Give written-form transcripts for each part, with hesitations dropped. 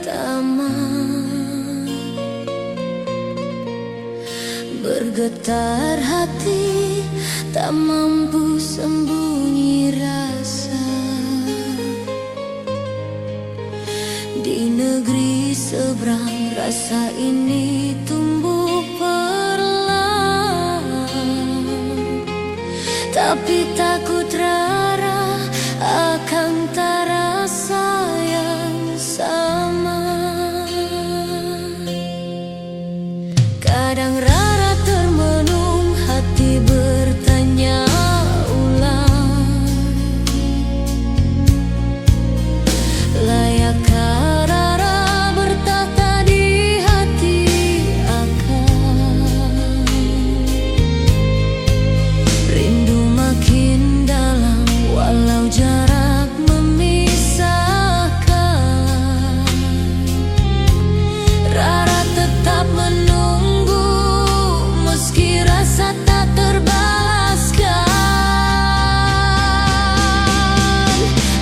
pertama, bergetar hati, tak mampu sembunyi rasa. Di negeri seberang rasa ini tumbuh perlahan, tapi takut rara akan tak rasa yang sama. Kadang rara termenung, hati bertanya ulang, layakkah rara bertahta di hati akan? Rindu makin dalam walau jarak memisahkan. Rara tetap menunggu meski rasa tak terbalaskan.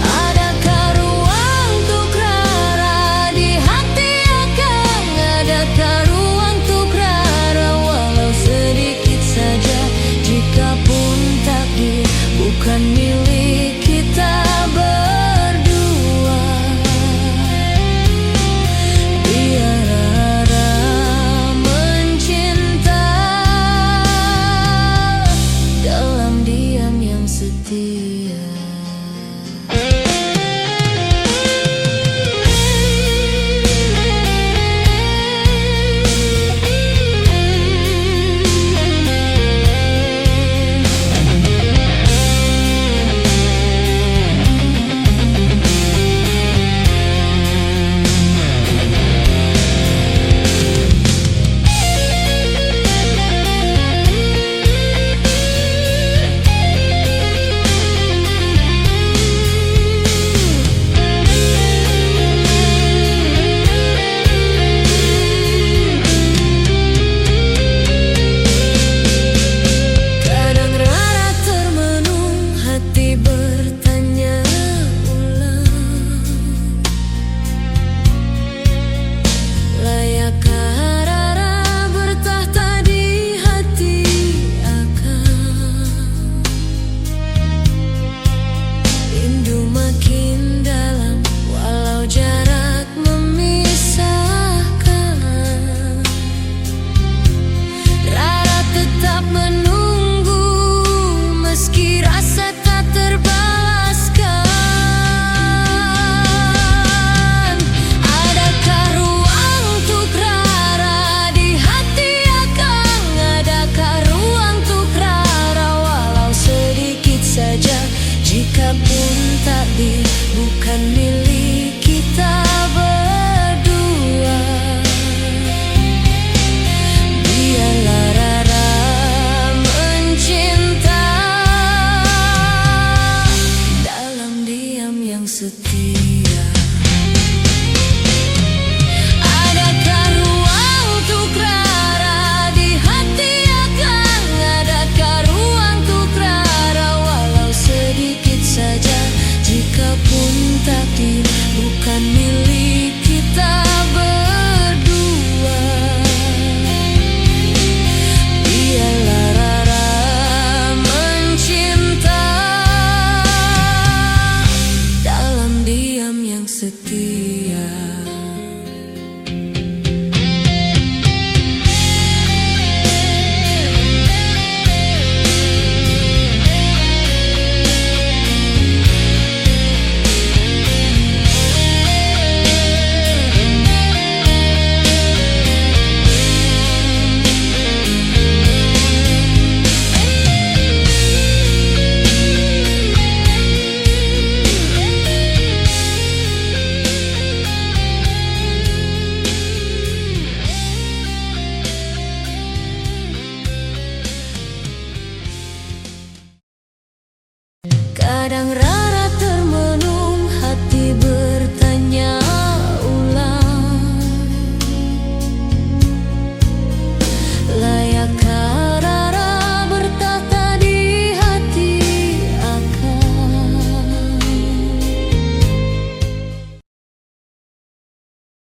Adakah ruang untuk rara di hati akang? Adakah ruang untuk rara walau sedikit saja? Jikapun takdir bukan milik kita berdua, biar rara mencinta dalam diam yang setia. Kadang rara termenung, hati bertanya ulang, layakkah rara bertahta di hati akang? Rindu makin dalam walau jarak memisahkan. Rara tetap menunggu meski rasa tak terbalaskan. Adakah ruang untuk rara di hati akang? Adakah ruang untuk rara walau sedikit saja? Jikapun takdir bukan milik kita berdua, biarlah rara mencinta dalam diam yang setia. Adakah ruang untuk rara di hati akang? Adakah ruang untuk rara walau sedikit saja? Jikapun takdir bukan milik kita berdua, biarlah rara mencinta dalam diam yang setia. Kadang